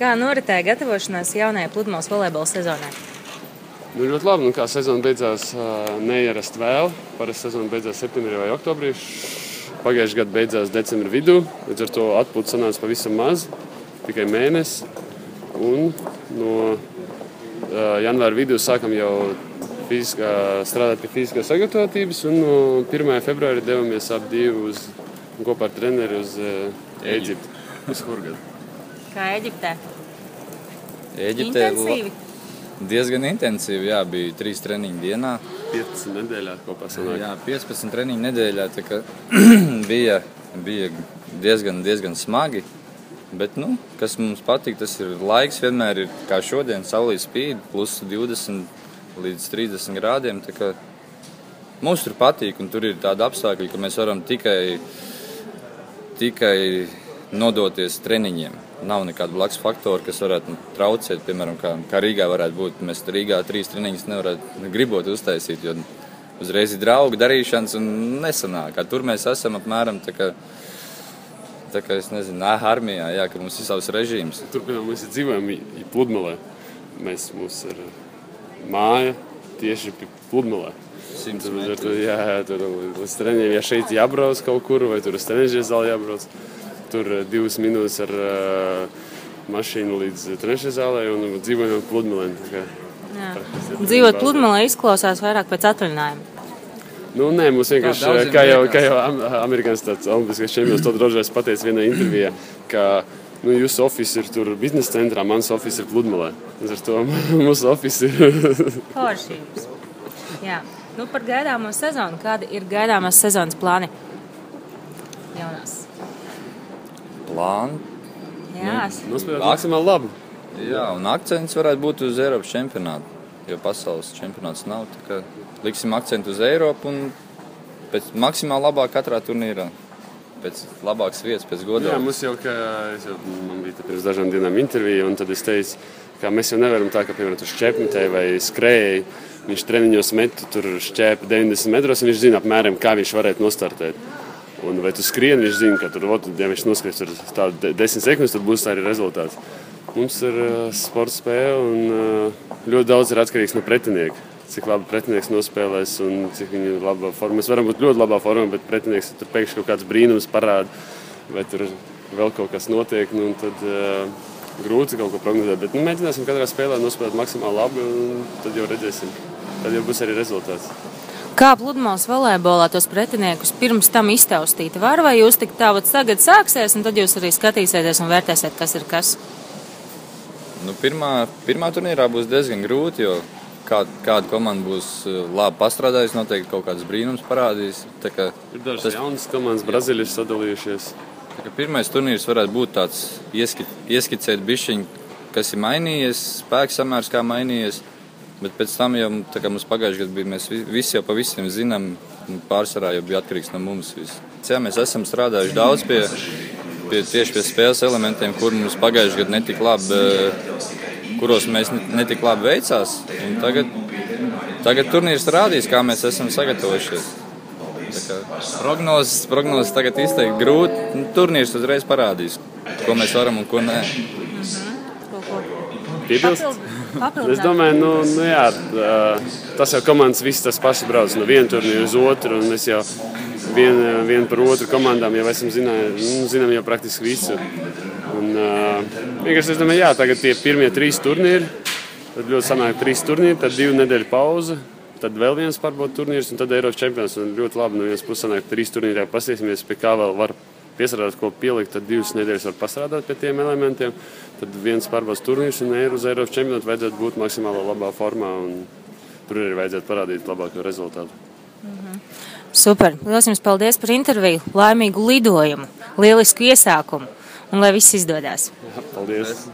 Kā noritēja gatavošanās jaunajai pludmales volejbola sezonai? Nu, ļoti labi. Nu, kā sezona beidzās neierasti vēl. Parasti sezona beidzās septembrī vai oktobrī. Pagājušajā gadā beidzās decembra vidū. Līdz ar to atpūta sanāca pavisam maz, tikai mēnesis. Un no janvāra vidū sākam jau strādāt pie fiziskās sagatavotības. Un no 1. februāra devāmies abi kopā ar treneri uz Ēģipti, uz Hurgadu. Kā Ēģiptē? Ēģiptē Intensīvi? Diezgan intensīvi, jā, bija 3 treniņu dienā. 15 nedēļā kopā sanāk. Jā, 15 treniņu nedēļā, tā kā bija diezgan smagi. Bet, nu, kas mums patīk, tas ir laiks vienmēr ir, kā šodien, saulīt spīd, plus 20 līdz 30 grādiem, tā kā mums tur patīk, un tur ir tāda apstākļi, ka mēs varam tikai nodoties treniņiem. Nav nekāda blakus faktora, kas varētu traucēt, piemēram, kā Rīgā varētu būt. Mēs Rīgā 3 treniņus nevarētu gribot uztaisīt, jo uzreiz ir draugi darīšanas un nesanāk. Tur mēs esam apmēram tā kā es nezinu, armijā, jā, ka mums ir savs režīms. Tur, piemēram, mēs dzīvojam pludmalē. Mums ir māja tieši pie pludmalē. 100 metru. Tur uz treniņiem, ja šeit jābrauc kaut kur, vai tur uz treniņu zāli jābrauc. Tur 2 minūtes ar mašīnu līdz treniņu zālē un dzīvojam pludmalē. Dzīvot pludmalē izklausās vairāk pēc atvaļinājuma. Nu, nē, mums vienkārši, kā jau amerikāns tāds olimpiskais čempions, to drošais pateica vienā intervijā, ka jūsu office ir tur biznesa centrā, mans office ir pludmalē. Ar to mūsu office ir. Foršības. Jā. Nu, par gaidāmo sezonu. Kādi ir gaidāmās sezonas plāni? Jaunās. Plāni? Jā. Nospēlēt maksimāli labi. Jā, un akcents varētu būt uz Eiropas čempionātu, jo pasaules čempionāts nav. Tā kā liksim akcentu uz Eiropu un pēc maksimāli labāk katrā turnīrā. Pēc labākas vietas, pēc godām. Jā, mums man bija pirms dažām dienām intervija, un tad es teicu, ka mēs jau nevaram tā, ka, piemēram, tu šķēpmetē vai skrēji, viņš treniņos met, tur šķēpa 90 metros, un viņš zina apmēram, kā viņš varētu nostartēt. Un vai tu skrieni, viņš zina, ka tur, ja viņš noskries tur tādu 10 sekundes, tad būs tā arī rezultāts. Mums ir sporta spēle, un ļoti daudz ir atkarīgs no pretinieka. Cik labi pretinieks nospēlēs un cik viņi ir labā formā. Mēs varam būt ļoti labā formā, bet pretinieks tur pēkšņi kaut kāds brīnums parāda, vai tur vēl kaut kas notiek, nu, un tad grūti kaut ko prognozēt. Bet mēģināsim katrā spēlē nospēlēt maksimāli labi, un tad jau redzēsim. Tad jau būs arī rezultāts. Kā pludmales volejbolā tos pretiniekus pirms tam iztaustīt var, vai jūs tik tagad sāksies, un tad jūs arī skatīsieties un vērtēsiet, kas ir kas? Nu, pirmā turnīrā būs diezgan grūti, jo kāda komanda būs labi pastrādājusi, noteikti kaut kāds brīnums parādīs. Ir dažas jaunas komandas, Brazīļi ir sadalījušies. Pirmais turnīrs varētu būt tāds ieskicēt bišķiņu, kas ir mainījies, spēks samērs kā mainījies, bet pēc tam jau, tā kā mums pagājušajā gadā bija, mēs visi jau pa visiem zinām, pārsvarā jau bija atkarīgs no mums viss. Jā, mēs esam strādājuši daudz tieši pie spēles elementiem, kur mums pagājušajā gadā netik labi, kuros mēs netik labi veicās. Un tagad turnīrs rādīs, kā mēs esam sagatavojušies. Prognozes tagad izteikt grūti. Turnīrs uzreiz parādīs, ko mēs varam un ko nē. Piebilst? Es domāju, jā, tas jau komandas viss tas paši brauc no viena turnīra uz otru, un mēs jau vien par otru komandām jau esam zinām jau praktiski visu. Un vienkārši es domāju, jā, tagad tie pirmie 3 turnīri, tad ļoti sanāk 3 turnīri, tad 2 nedēļu pauze, tad vēl viens pārbauda turnīrs, un tad Eiropas čempions. Un ļoti labi, no vienas puses sanāk 3 turnīrā pasiesimies, pie kā vēl var piesarādāt, ko pielikt, tad 2 nedēļas var pastrādāt pie tiem elementiem. Tad viens pārbaudas turnīrs un uz Eiropas čempionātu vajadzētu būt maksimāli labā formā, un tur arī vajadzētu parādīt labāko rezultātu. Super! Lielas jums paldies par interviju, laimīgu lidojumu, lielisku iesākumu, un lai viss izdodas. Paldies!